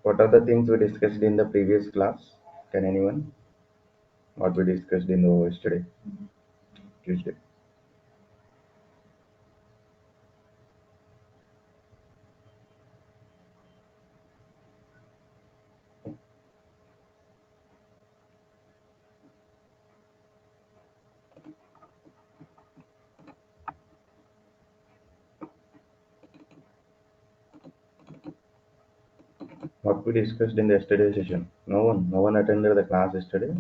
What are the things we discussed in the previous class? Can anyone? What we discussed in the yesterday, Tuesday? What we discussed in the yesterday session? No one attended the class yesterday.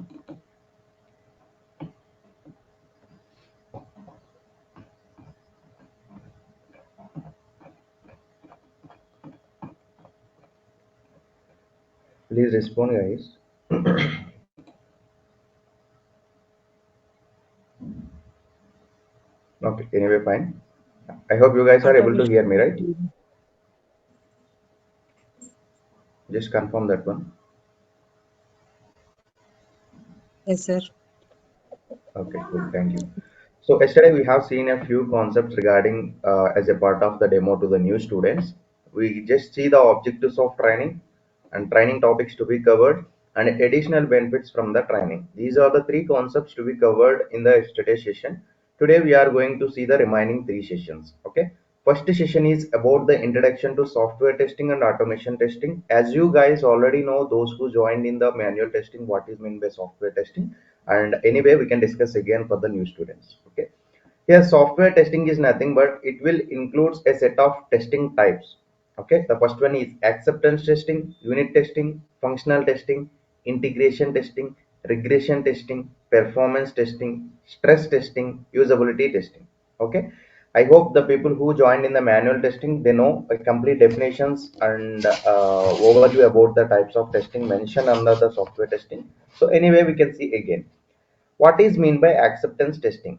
Please respond, guys. Okay, anyway, fine. I hope you guys are able to hear me, right? Just confirm that one. Yes, sir. Okay, cool. Thank you. So yesterday we have seen a few concepts regarding as a part of the demo to the new students. We just see the objectives of training and training topics to be covered and additional benefits from the training. These are the three concepts to be covered in the yesterday session. Today we are going to see the remaining three sessions. Okay. First session is about the introduction to software testing and automation testing. As you guys already know, those who joined in the manual testing, what is meant by software testing. And anyway, we can discuss again for the new students. Okay. Here, software testing is nothing but it will includes a set of testing types. Okay. The first one is acceptance testing, unit testing, functional testing, integration testing, regression testing, performance testing, stress testing, usability testing. Okay. I hope the people who joined in the manual testing, they know complete definitions and overview about the types of testing mentioned under the software testing. So anyway, we can see again. What is mean by acceptance testing?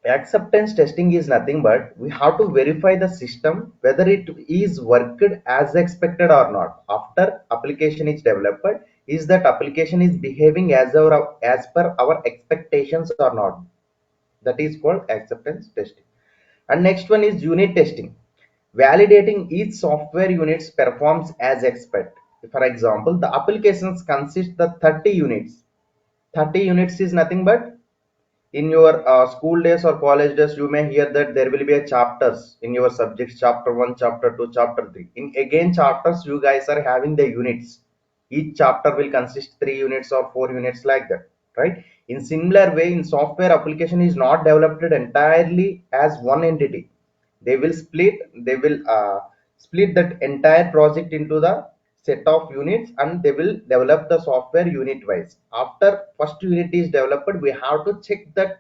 Acceptance testing is nothing but we have to verify the system whether it is worked as expected or not. After application is developed, is that application is behaving as per our expectations or not? That is called acceptance testing. And next one is unit testing, validating each software units performs as expected. For example, the applications consist the 30 units. 30 units is nothing but in your school days or college days you may hear that there will be a chapters in your subjects, chapter 1, chapter 2, chapter 3. In again chapters you guys are having the units. Each chapter will consist 3 units or 4 units like that, right? In similar way, in software, application is not developed entirely as one entity. They will split that entire project into the set of units and they will develop the software unit wise. After first unit is developed, we have to check that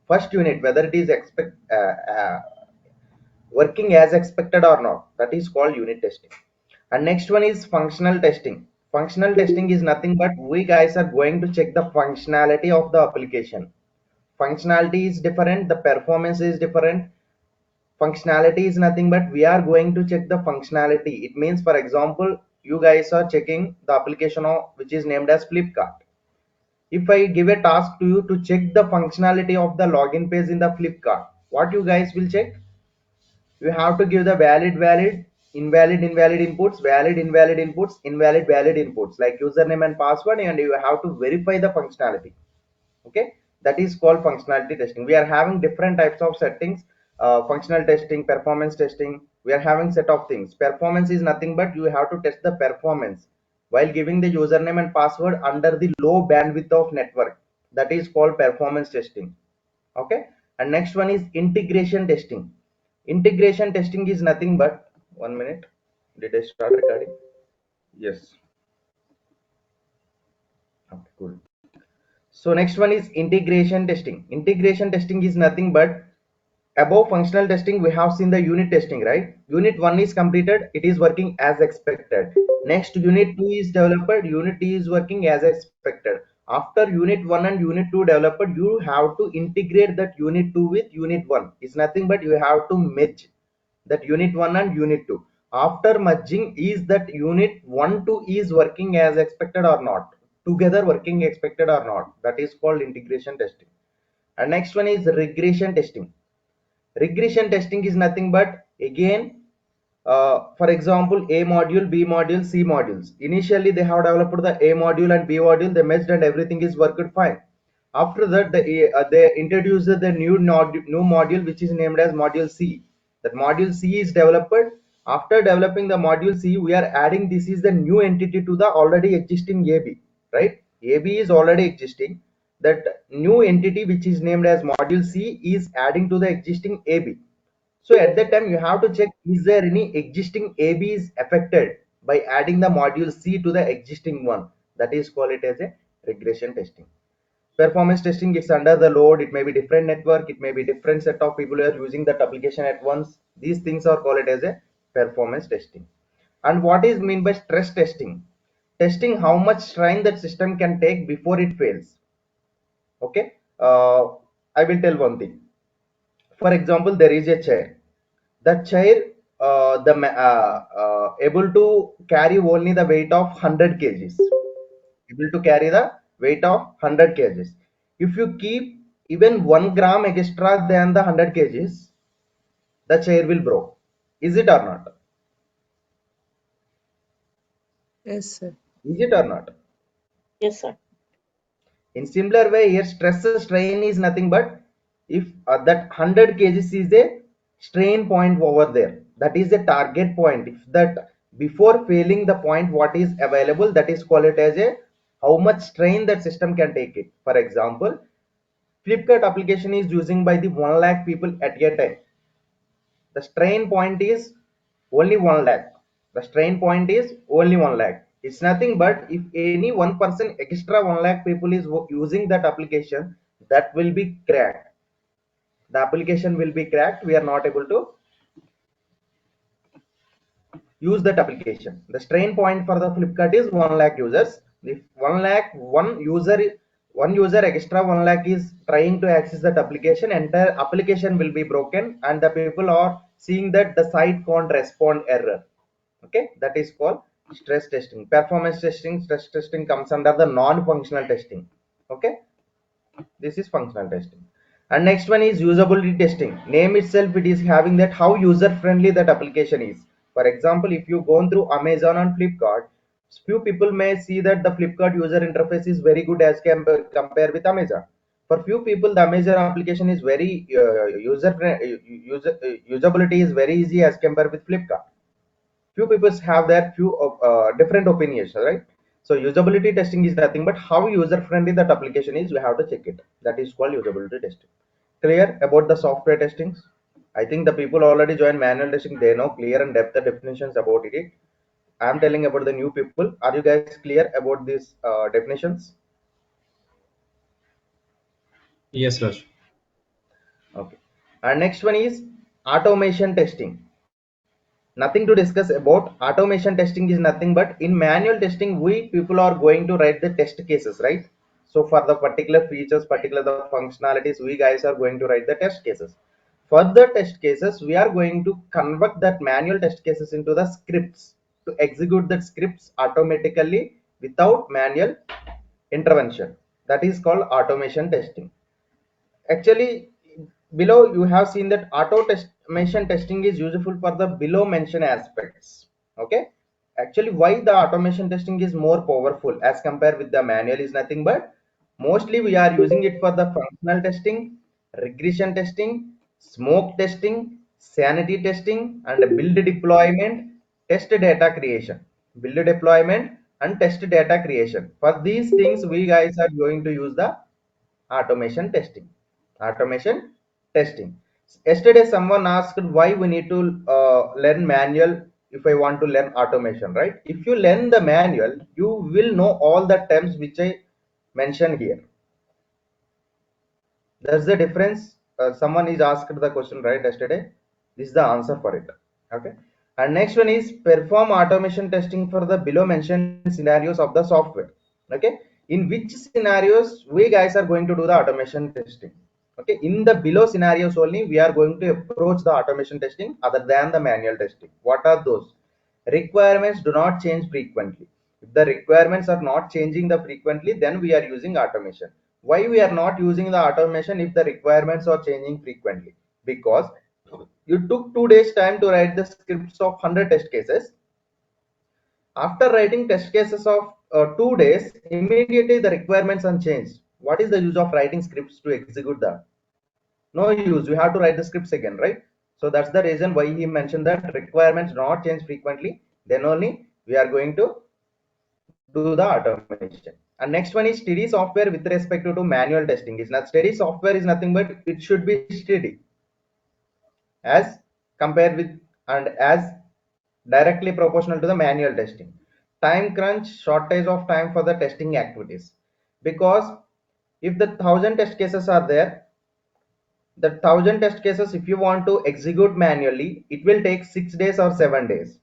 first unit whether it is working as expected or not. That is called unit testing. And next one is functional testing. Functional testing is nothing but we guys are going to check the functionality of the application. Functionality is different, the performance is different. Functionality is nothing but we are going to check the functionality. It means, for example, you guys are checking the application of which is named as Flipkart. If I give a task to you to check the functionality of the login page in the Flipkart, what you guys will check? You have to give the valid, invalid inputs, valid inputs like username and password, and you have to verify the functionality. Okay, that is called functionality testing. We are having different types of settings, functional testing, performance testing. We are having set of things. Performance is nothing but you have to test the performance while giving the username and password under the low bandwidth of network. That is called performance testing. Okay. And next one is integration testing. Integration testing is nothing but 1 minute. Did I start recording? Yes. Okay, cool. So next one is integration testing. Integration testing is nothing but above functional testing we have seen the unit testing, right? Unit 1 is completed, it is working as expected. Next unit 2 is developed, unit 2 is working as expected. After unit 1 and unit 2 developed, you have to integrate that unit 2 with unit 1. It's nothing but you have to merge that unit 1 and unit 2. After merging, is that unit 1 2 is working as expected or not, together working expected or not? That is called integration testing. And next one is regression testing. Regression testing is nothing but again For example, A module, B module, C modules. Initially, they have developed the A module and B module. They merged and everything is worked fine. After that, they introduced the new module which is named as module C. That module C is developed. After developing the module C, we are adding this is the new entity to the already existing AB, right? AB is already existing. That new entity which is named as module C is adding to the existing AB. So at that time, you have to check is there any existing ABs affected by adding the module C to the existing one. That is called it as a regression testing. Performance testing is under the load. It may be different network. It may be different set of people who are using that application at once. These things are called it as a performance testing. And what is mean by stress testing? Testing how much strain that system can take before it fails. Okay. I will tell one thing. For example, there is a chair. That chair able to carry only the weight of 100 kgs, able to carry the weight of 100 kgs. If you keep even 1 gram extra than the 100 kgs, the chair will break. Is it or not? Yes, sir. Is it or not? Yes, sir. In similar way, here stress strain is nothing but if that 100 kgs is a strain point over there, that is the target point. If that before failing the point what is available, that is called it as a how much strain that system can take it. For example, Flipkart application is using by the 1 lakh people at a time. The strain point is only 1 lakh. The strain point is only 1 lakh. It's nothing but if any one person extra 1 lakh people is using that application, that will be cracked. The application will be cracked. We are not able to use that application. The strain point for the Flipkart is 1 lakh users. If 1 lakh, one user extra 1 lakh is trying to access that application, entire application will be broken and the people are seeing that the site can't respond error. Okay, that is called stress testing. Performance testing, stress testing comes under the non-functional testing. Okay, this is functional testing. And next one is usability testing. Name itself, it is having that how user friendly that application is. For example, if you go through Amazon and Flipkart, few people may see that the Flipkart user interface is very good as compared with Amazon. For few people, the Amazon application is very usability is very easy as compared with Flipkart. Few people have their few different opinions, right? So usability testing is nothing but how user friendly that application is. We have to check it. That is called usability testing. Clear about the software testings? I think the people already joined manual testing, they know clear and depth the definitions about it. I'm telling about the new people. Are you guys clear about these definitions? Yes, Raj. Okay. And next one is automation testing. Nothing to discuss about. Automation testing is nothing but in manual testing we people are going to write the test cases, right? So for the particular features, particular the functionalities, we guys are going to write the test cases. For the test cases, we are going to convert that manual test cases into the scripts to execute that scripts automatically without manual intervention. That is called automation testing. Actually, below you have seen that automation testing is useful for the below mentioned aspects. Okay. Actually, why the automation testing is more powerful as compared with the manual is nothing but mostly we are using it for the functional testing, regression testing, smoke testing, sanity testing, and build deployment, test data creation. Build deployment and test data creation. For these things, we guys are going to use the automation testing. Yesterday someone asked why we need to learn manual if I want to learn automation, right? If you learn the manual, you will know all the terms which I mentioned here. That's the difference. Someone is asked the question right yesterday. This is the answer for it. Okay. And next one is perform automation testing for the below mentioned scenarios of the software. Okay. In which scenarios we guys are going to do the automation testing? Okay. In the below scenarios only we are going to approach the automation testing other than the manual testing. What are those? Requirements do not change frequently. If the requirements are not changing the frequently, then we are using automation. Why we are not using the automation if the requirements are changing frequently? Because You took 2 days time to write the scripts of 100 test cases. After writing test cases of 2 days, immediately the requirements unchanged. What is the use of writing scripts to execute that? No use. We have to write the scripts again, right? So that's the reason why he mentioned that requirements do not change frequently. Then only we are going to do the automation. And next one is steady software with respect to manual testing. Is not steady software is nothing but it should be steady as compared with and as directly proportional to the manual testing. Time crunch, shortage of time for the testing activities. Because if the 1,000 test cases are there, the 1,000 test cases, if you want to execute manually, it will take 6 days or 7 days.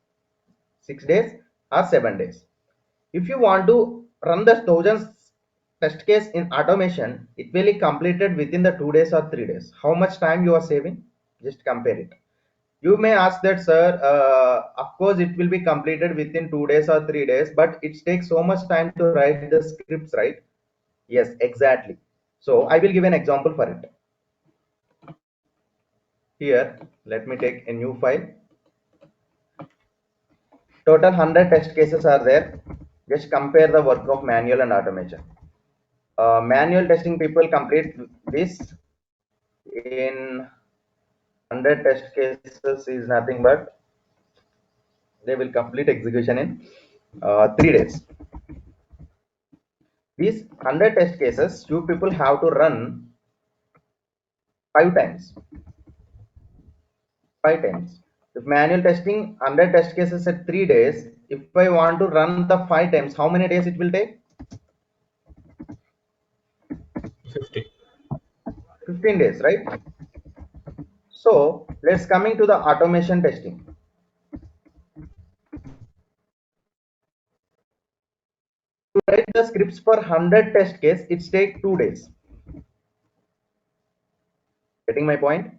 6 days or 7 days. If you want to run the 1,000 test case in automation, it will be completed within the 2 days or 3 days. How much time you are saving? Just compare it. You may ask that, sir, of course it will be completed within 2 days or 3 days, but it takes so much time to write the scripts, right? Yes, exactly. So I will give an example for it. Here, let me take a new file. Total 100 test cases are there. Just compare the work of manual and automation. Manual testing people complete this in 100 test cases is nothing but they will complete execution in 3 days. These 100 test cases, you people have to run 5 times. 5 times. If manual testing 100 test cases at 3 days, if I want to run the 5 times, how many days it will take? 50. 15 days, right? So let's coming to the automation testing. To write the scripts for 100 test case, it takes 2 days. Getting my point?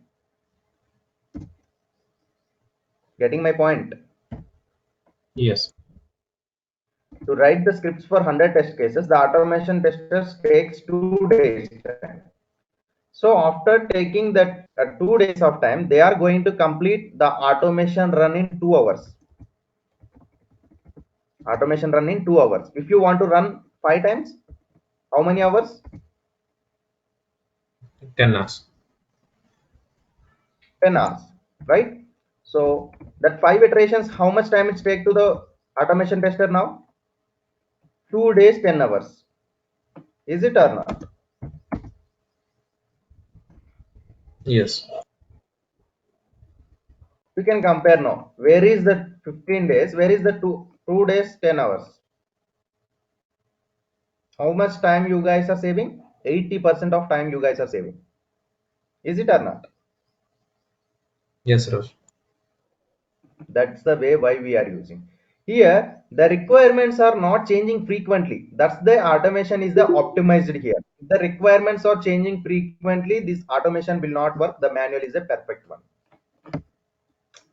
Getting my point? Yes. To write the scripts for 100 test cases, the automation testers takes 2 days time. So after taking that 2 days of time, they are going to complete the automation run in 2 hours. Automation run in 2 hours. If you want to run 5 times, how many hours? 10 hours. 10 hours, right? So that 5 iterations, how much time it take to the automation tester now? 2 days, 10 hours. Is it or not? Yes. We can compare now. Where is the 15 days? Where is the two days, 10 hours? How much time you guys are saving? 80% of time you guys are saving. Is it or not? Yes, Raj. That's the way why we are using. Here, the requirements are not changing frequently. That's the automation is the optimized here. If the requirements are changing frequently, this automation will not work. The manual is a perfect one.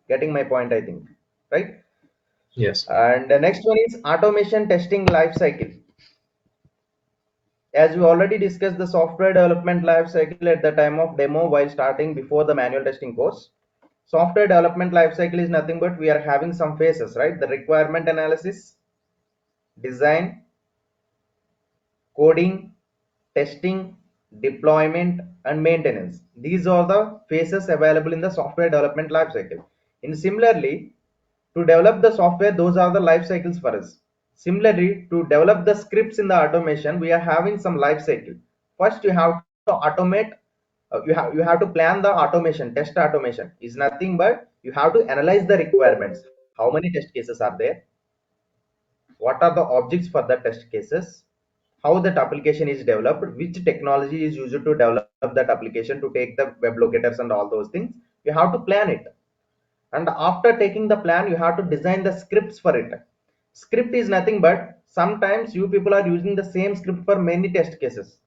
Getting my point, I think, right? Yes. And the next one is automation testing life cycle. As we already discussed the software development life cycle at the time of demo while starting before the manual testing course. Software development life cycle is nothing but we are having some phases, right? The requirement analysis, design, coding, testing, deployment, and maintenance. These are the phases available in the software development life cycle. And similarly, to develop the software, those are the life cycles for us. Similarly, to develop the scripts in the automation, we are having some life cycle. First, you have to automate. You have to plan the automation. Test automation is nothing but you have to analyze the requirements. How many test cases are there? What are the objects for the test cases? How that application is developed? Which technology is used to develop that application to take the web locators and all those things? You have to plan it, and after taking the plan you have to design the scripts for it. Script is nothing but sometimes you people are using the same script for many test cases.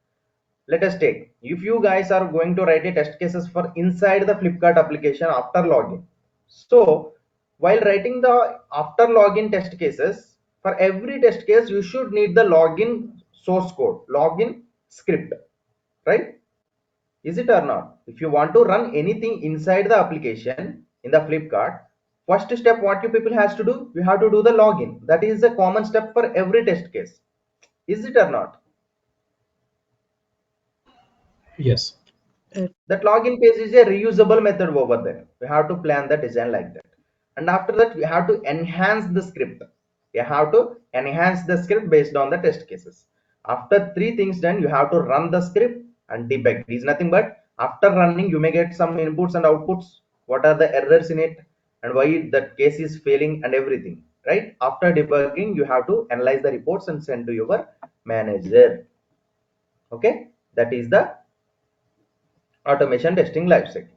Let us take, if you guys are going to write a test cases for inside the Flipkart application after login, so while writing the after login test cases, for every test case you should need the login source code, login script, right? Is it or not? If you want to run anything inside the application in the Flipkart, first step what you people has to do, you have to do the login. That is a common step for every test case. Is it or not? Yes. Yes. That login page is a reusable method over there. We have to plan the design like that. And after that, we have to enhance the script. You have to enhance the script based on the test cases. After three things done, you have to run the script and debug. It is nothing but after running, you may get some inputs and outputs. What are the errors in it and why that case is failing and everything. Right? After debugging, you have to analyze the reports and send to your manager. Okay? That is the automation testing lifecycle.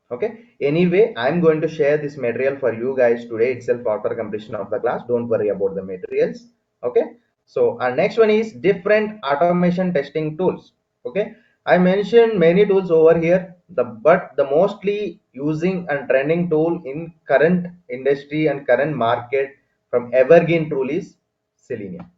Okay, anyway, I'm going to share this material for you guys today itself after completion of the class. Don't worry about the materials. Okay, so our next one is different automation testing tools. Okay, I mentioned many tools over here, but the mostly using and trending tool in current industry and current market from evergreen tool is Selenium.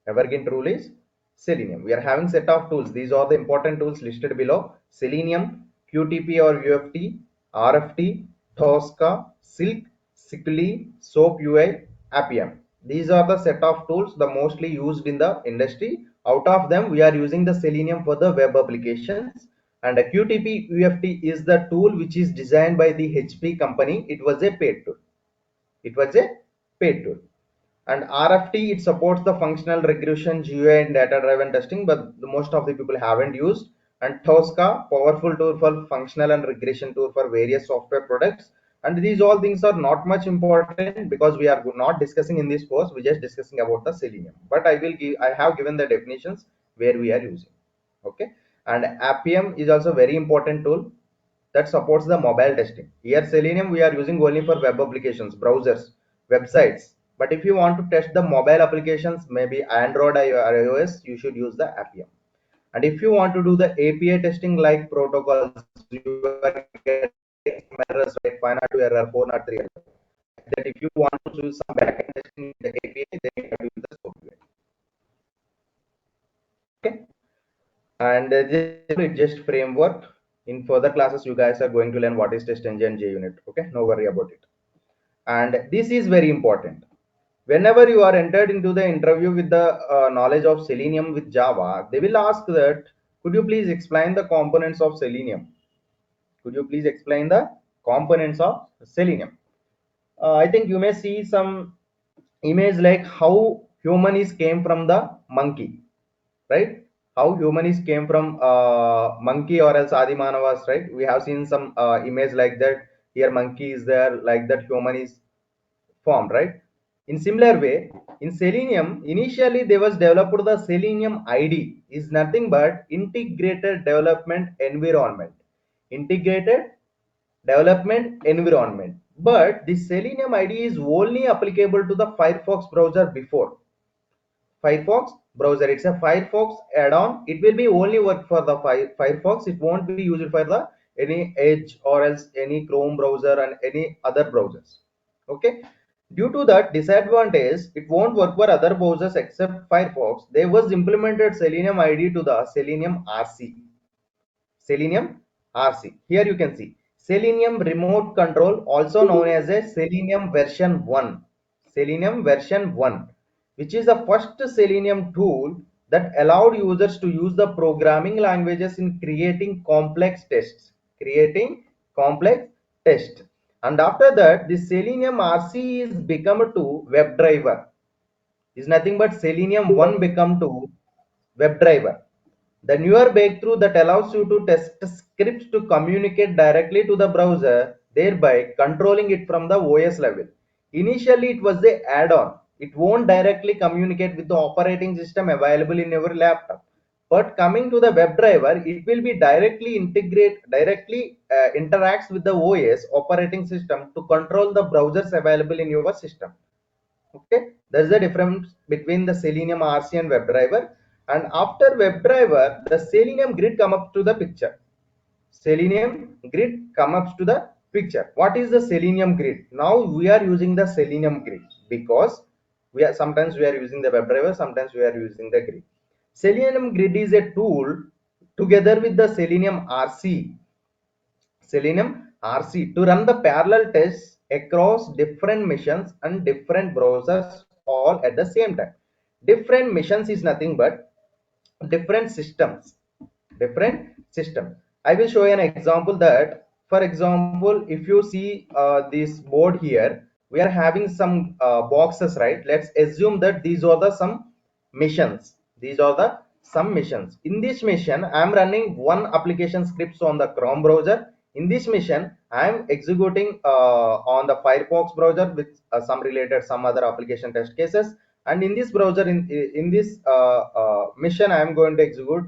Evergreen tool is Selenium. We are having set of tools. These are the important tools listed below. Selenium, QTP or UFT, RFT, Tosca, Silk, Sickly, Soap UI, Appium. These are the set of tools the mostly used in the industry. Out of them, we are using the Selenium for the web applications. And a QTP UFT is the tool which is designed by the HP company. It was a paid tool. It was a paid tool. And RFT, it supports the functional regression, GUI, and data-driven testing, but the most of the people haven't used. And Tosca, powerful tool for functional and regression tool for various software products. And these all things are not much important because we are not discussing in this course. We're just discussing about the Selenium. But I have given the definitions where we are using. Okay. And Appium is also very important tool that supports the mobile testing. Here Selenium we are using only for web applications, browsers, websites. But if you want to test the mobile applications, maybe Android or iOS, you should use the Appium. And if you want to do the API testing like protocols, you are getting errors like 502 error, 403 error. That if you want to do some backend testing in the API, then you have to use the software. Okay. And just framework. In further classes, you guys are going to learn what is test engine, JUnit. Okay, no worry about it. And this is very important. Whenever you are entered into the interview with the knowledge of Selenium with Java, they will ask that, could you please explain the components of Selenium? Could you please explain the components of Selenium? I think you may see some image like how human is came from the monkey, right? How human is came from monkey or else Adimanavas, right? We have seen some image like that. Here monkey is there, like that human is formed, right? In similar way, in Selenium, initially they was developed the Selenium ID is nothing but integrated development environment. Integrated development environment. But the Selenium ID is only applicable to the Firefox browser before. Firefox browser, it's a Firefox add-on. It will be only work for the Firefox. It won't be used for the any Edge or else any Chrome browser and any other browsers. Okay. Due to that disadvantage, it won't work for other browsers except Firefox. They was implemented Selenium ID to the Selenium RC. Selenium RC. Here you can see Selenium Remote Control, also known as a Selenium version 1. Selenium version 1, which is the first Selenium tool that allowed users to use the programming languages in creating complex tests. Creating complex tests. And after that, the Selenium RC is become to WebDriver. Is nothing but Selenium 1 become to WebDriver, the newer breakthrough that allows you to test scripts to communicate directly to the browser, thereby controlling it from the OS level. Initially, it was the add-on. It won't directly communicate with the operating system available in your laptop. But coming to the WebDriver, it will be directly interacts with the OS operating system to control the browsers available in your system. Okay, there's a difference between the Selenium RC and WebDriver. And after WebDriver, the Selenium grid come up to the picture. Selenium grid come up to the picture. What is the Selenium grid? Now we are using the Selenium grid because we are sometimes we are using the WebDriver, sometimes we are using the grid. Selenium grid is a tool together with the Selenium RC to run the parallel tests across different machines and different browsers all at the same time. Different machines is nothing but different systems. Different system. I will show you an example that, for example, if you see this board here, we are having some boxes, right? Let's assume that these are the some missions. These are the some missions. In this mission, I am running one application scripts on the Chrome browser. In this mission, I am executing on the Firefox browser with some related some other application test cases. And in this browser, in this mission, I am going to execute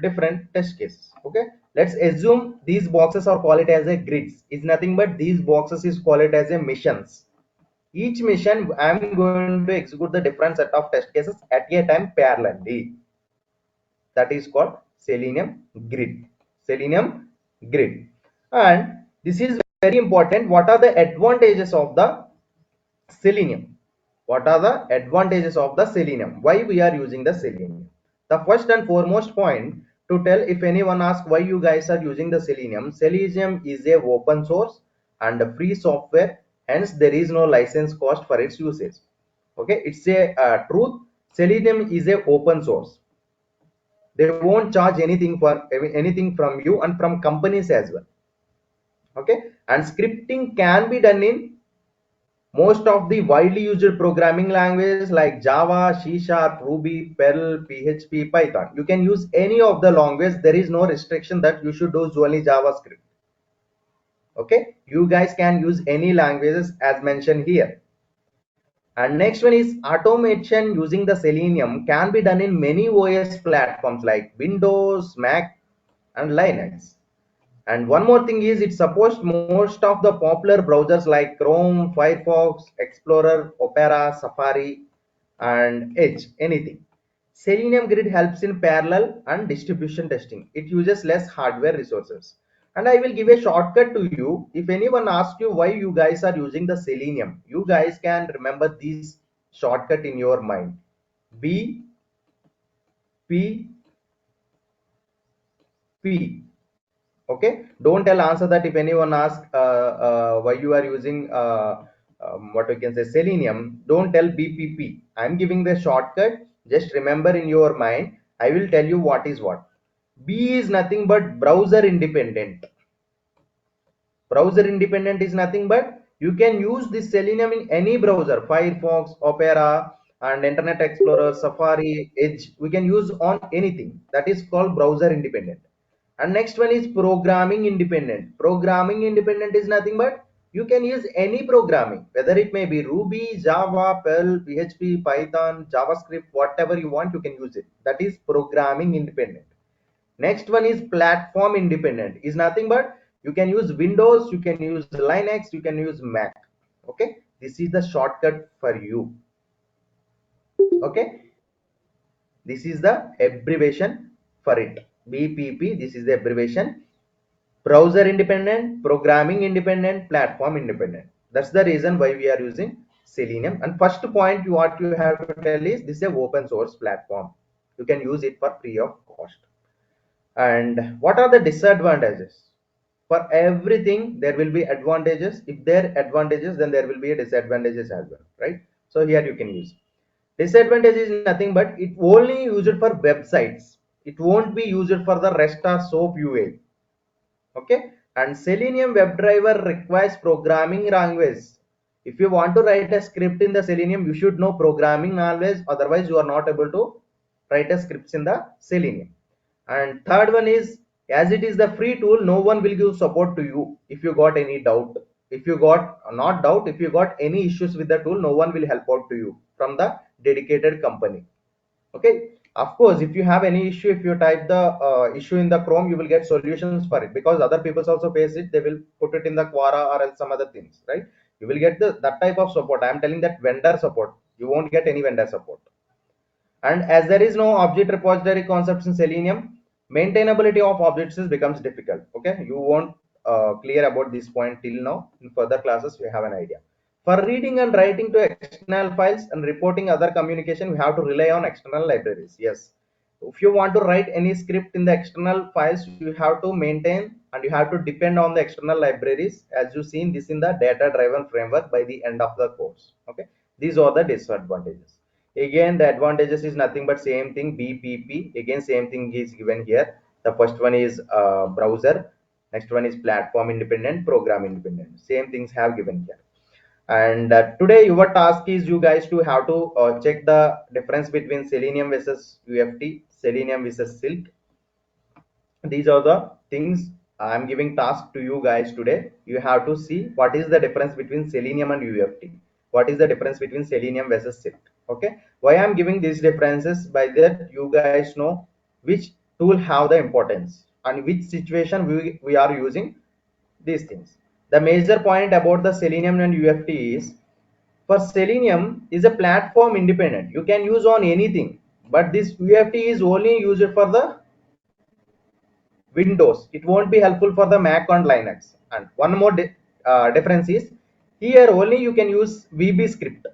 different test cases. Okay, let's assume these boxes are called as a grids. Is nothing but these boxes is called as a missions. Each mission I am going to execute the different set of test cases at a time parallelly. That is called Selenium grid. Selenium grid. And this is very important. What are the advantages of the Selenium? What are the advantages of the Selenium? Why we are using the Selenium? The first and foremost point to tell, if anyone asks why you guys are using the Selenium, Selenium is a open source and a free software, hence there is no license cost for its usage. Okay, it's a truth. Selenium is a open source. They won't charge anything for anything from you and from companies as well. Okay, and scripting can be done in most of the widely used programming languages like Java, C Sharp, Ruby, Perl, PHP, Python. You can use any of the languages. There is no restriction that you should use only JavaScript. Okay, you guys can use any languages as mentioned here. And next one is automation using the Selenium can be done in many OS platforms like Windows, Mac, and Linux. And one more thing is it supports most of the popular browsers like Chrome, Firefox, Explorer, Opera, Safari, and Edge, anything. Selenium Grid helps in parallel and distribution testing. It uses less hardware resources. And I will give a shortcut to you. If anyone asks you why you guys are using the Selenium, you guys can remember this shortcut in your mind. B, P, P. Okay, don't tell answer that if anyone asks why you are using what we can say Selenium, don't tell BPP. I'm giving the shortcut. Just remember in your mind. I will tell you what is what. B is nothing but browser independent. Browser independent is nothing but you can use this Selenium in any browser, Firefox, Opera, and Internet Explorer, Safari, Edge. We can use on anything. That is called browser independent. And next one is programming independent. Programming independent is nothing but you can use any programming, whether it may be Ruby, Java, Perl, PHP, Python, JavaScript, whatever you want, you can use it. That is programming independent. Next one is platform independent. Is nothing but you can use Windows, you can use Linux, you can use Mac. Okay, this is the shortcut for you. Okay, this is the abbreviation for it. BPP, this is the abbreviation. Browser independent, programming independent, platform independent. That's the reason why we are using Selenium. And first point what you have to tell is this is a open source platform. You can use it for free of cost. And what are the disadvantages? For everything there will be advantages. If there are advantages, then there will be a disadvantages as well, right? So here you can use. Disadvantage is nothing but it only used for websites. It won't be used for the rest of SOAP UA. Okay, and Selenium WebDriver requires programming language. If you want to write a script in the Selenium, you should know programming language, otherwise you are not able to write a scripts in the Selenium. And third one is, as it is the free tool, no one will give support to you if you got any doubt. If you got not doubt, if you got any issues with the tool, no one will help out to you from the dedicated company. Okay, of course, if you have any issue, if you type the issue in the Chrome, you will get solutions for it, because other people also face it. They will put it in the Quora or else some other things, right? You will get that type of support. I am telling that vendor support. You won't get any vendor support. And as there is no object repository concepts in Selenium, maintainability of objects becomes difficult. Okay, you won't clear about this point till now. In further classes we have an idea. For reading and writing to external files and reporting other communication, we have to rely on external libraries. Yes, If you want to write any script in the external files, you have to maintain and you have to depend on the external libraries, as you seen this in the data driven framework by the end of the course. Okay, these are the disadvantages. Again, the advantages is nothing but same thing, bpp. Again, same thing is given here. The first one is browser, next one is platform independent, program independent, same things have given here. And today your task is you guys to have to check the difference between Selenium versus UFT, Selenium versus Silk. These are the things I'm giving task to you guys today. You have to see what is the difference between Selenium and UFT. What is the difference between Selenium versus Silk? Okay. Why I'm giving these differences? By that you guys know which tool have the importance and which situation we are using these things. The major point about the Selenium and UFT is, for Selenium is a platform independent. You can use on anything, but this UFT is only used for the Windows. It won't be helpful for the Mac and Linux. And one more difference is, here only you can use VB script,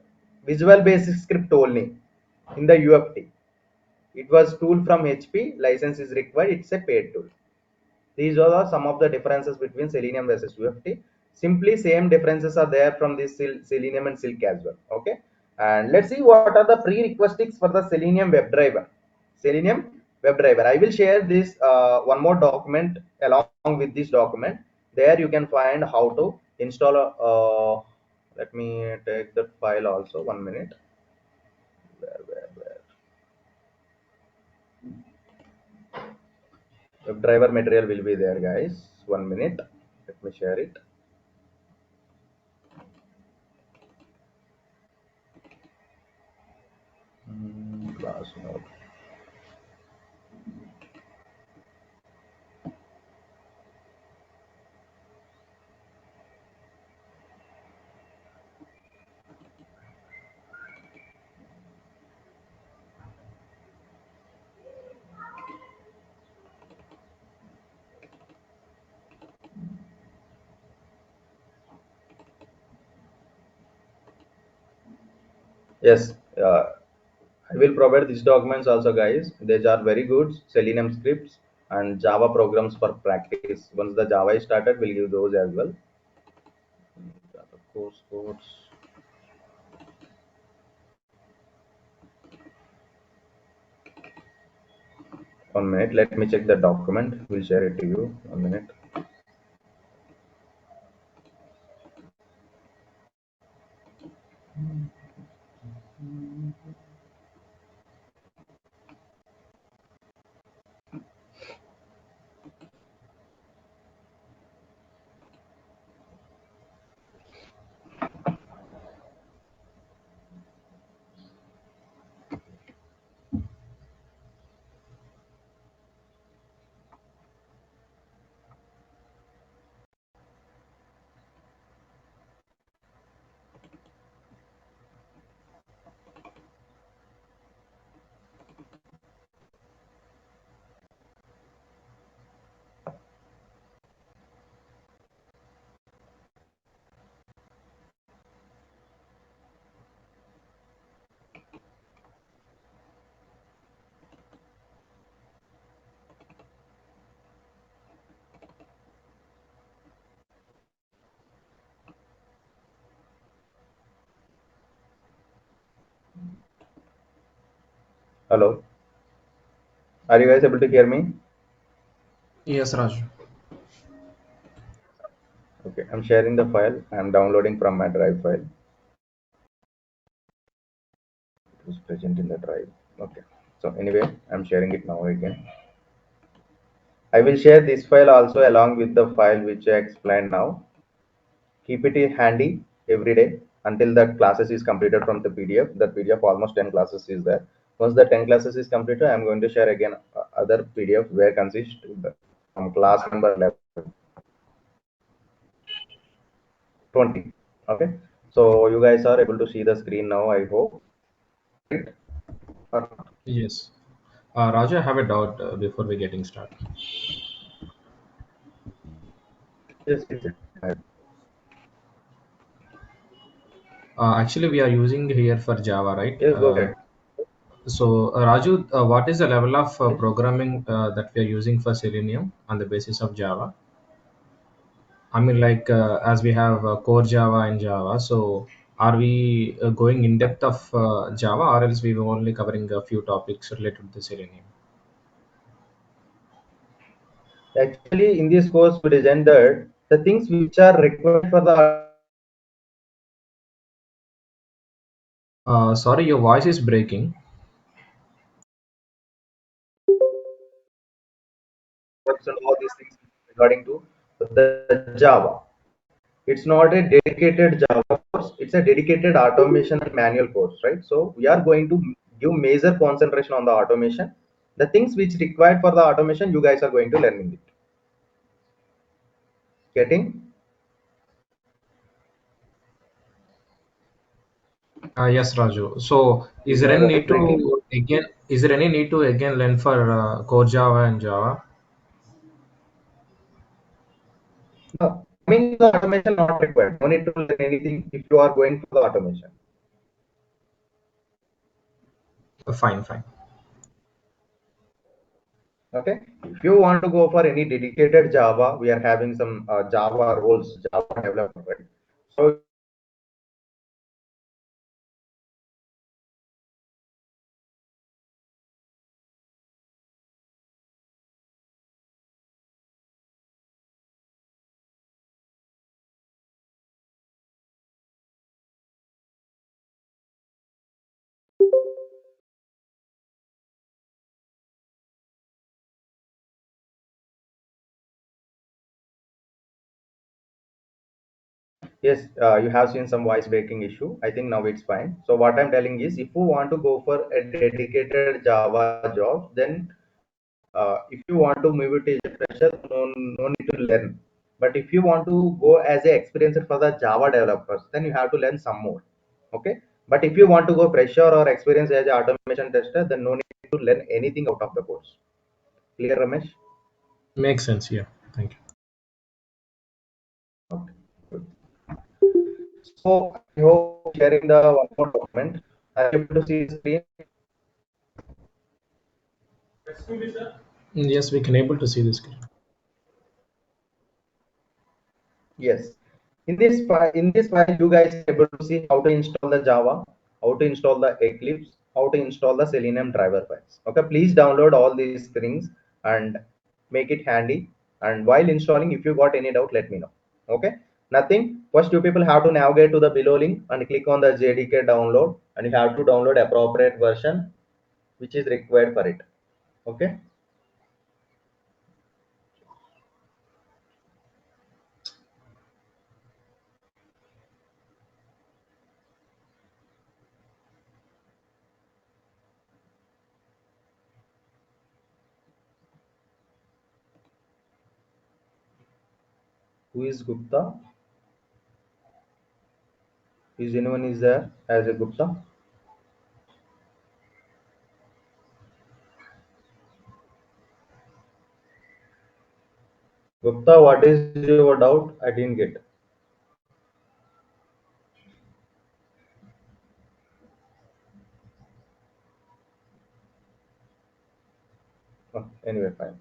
Visual Basic Script only in the UFT. It was tool from HP. License is required. It's a paid tool. These are some of the differences between Selenium versus UFT. Simply same differences are there from this Selenium and Silk as well. Okay, and let's see what are the prerequisites for the Selenium WebDriver. Selenium WebDriver. I will share this one more document along with this document. There you can find how to install. Let me take that file also. 1 minute. Where? WebDriver material will be there, guys. 1 minute. Let me share it. Class note. Yes, I will provide these documents also, guys. These are very good Selenium scripts and Java programs for practice. Once the Java is started, we'll give those as well. Java course codes. 1 minute. Let me check the document. We'll share it to you. 1 minute. Hello. Are you guys able to hear me? Yes, Raj. Okay. I'm sharing the file. I'm downloading from my drive file. It was present in the drive. Okay. So anyway, I'm sharing it now again. I will share this file also along with the file which I explained now. Keep it handy every day until that classes is completed from the PDF. That PDF almost 10 classes is there. Once the 10 classes is completed, I'm going to share again other PDF where consist from class number 11, 20. Okay. So you guys are able to see the screen now, I hope. Right? Yes. Raj, I have a doubt before we getting started. Yes, yes, yes. Actually, we are using here for Java, right? Yes, go ahead. So, Raju, what is the level of programming that we are using for Selenium on the basis of Java? I mean, like as we have core Java and Java, so are we going in depth of Java, or else we were only covering a few topics related to Selenium? Actually, in this course, we designed that the things which are required for the Sorry, your voice is breaking. and all these things regarding to the Java. It's not a dedicated Java course. It's a dedicated automation and manual course, right? So we are going to give major concentration on the automation. The things which required for the automation, you guys are going to learn in it. Getting? Yes, Raju. So, is Is there my any voice need breaking? to again? Is there any need to again learn for core Java and Java? Coming to the automation, not required. No need to learn anything if you are going for the automation. Fine, fine. Okay. If you want to go for any dedicated Java, we are having some Java roles, Java developer, right? So yes, you have seen some voice breaking issue. I think now it's fine. So what I'm telling is, if you want to go for a dedicated Java job, then if you want to move it as a fresher, no need to learn. But if you want to go as a experiencer for the Java developers, then you have to learn some more. Okay. But if you want to go fresher or experience as an automation tester, then no need to learn anything out of the course. Clear, Ramesh? Makes sense. Yeah. Thank you. Okay. Good. So I hope sharing the one more document. Are you able to see the screen? Yes, we can able to see this. Yes. In this file, you guys are able to see how to install the Java, how to install the Eclipse, how to install the Selenium driver files. Okay, please download all these things and make it handy. And while installing, if you got any doubt, let me know. Okay. Nothing. First, you people have to navigate to the below link and click on the JDK download, and you have to download appropriate version which is required for it. Okay. Who is Gupta? Is anyone is there as a Gupta? Gupta, what is your doubt? I didn't get. Oh, anyway, fine.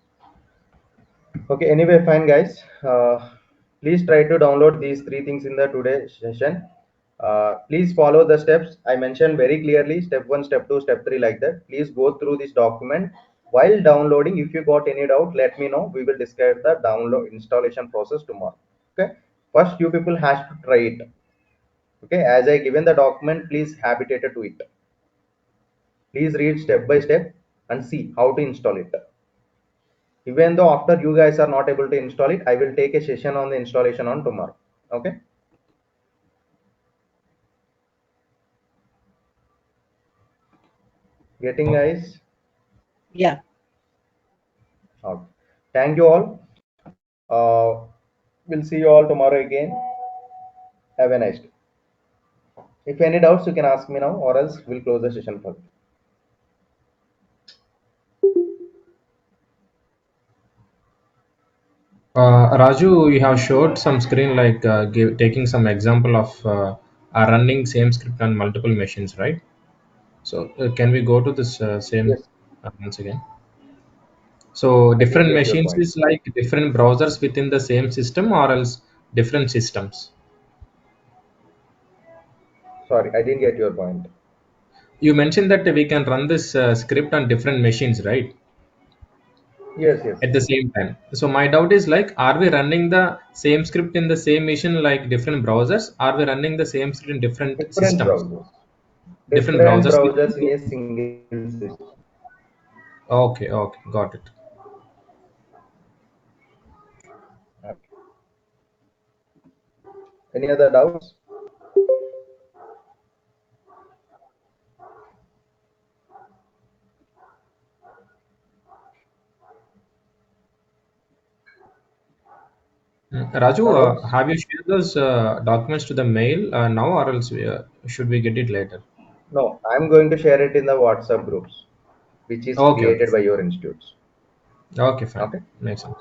Okay, anyway, fine, guys. Please try to download these three things in the today session. Please follow the steps I mentioned very clearly. Step one, step two, step three, like that. Please go through this document. While downloading, if you got any doubt, let me know. We will discuss the download installation process tomorrow. Okay. First, you people has to try it. Okay. As I given the document, please habitate to it. Please read step by step and see how to install it. Even though after you guys are not able to install it, I will take a session on the installation on tomorrow. Okay. Getting, guys? Yeah. Okay. Thank you all. We'll see you all tomorrow again. Have a nice day. If any doubts, you can ask me now, or else we'll close the session for you. Raju, you have showed some screen like taking some example of running same script on multiple machines, right? So can we go to this same Yes, once again? So I didn't different get your machines point. is like different browsers within the same system or else different systems. Sorry, I didn't get your point. You mentioned that we can run this script on different machines, right? Yes, yes. At the same time. So my doubt is like, are we running the same script in the same machine like different browsers? Are we running the same script in different Different systems, browsers. different Different browsers within the browsers in same? a single system. Okay, okay, got it. Okay. Any other doubts? Raju, No doubts? have you shared those documents to the mail now, or else should we get it later? No, I'm going to share it in the WhatsApp groups, which is Okay, okay, created by fine. your institutes. Okay, fine. Okay. Makes sense.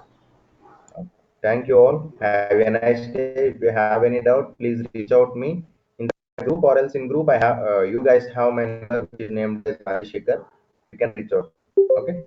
Okay. Thank you all. Have a nice day. If you have any doubt, please reach out me in the group or else in group. I have you guys have my number which is named as Shikhar. You can reach out. Okay.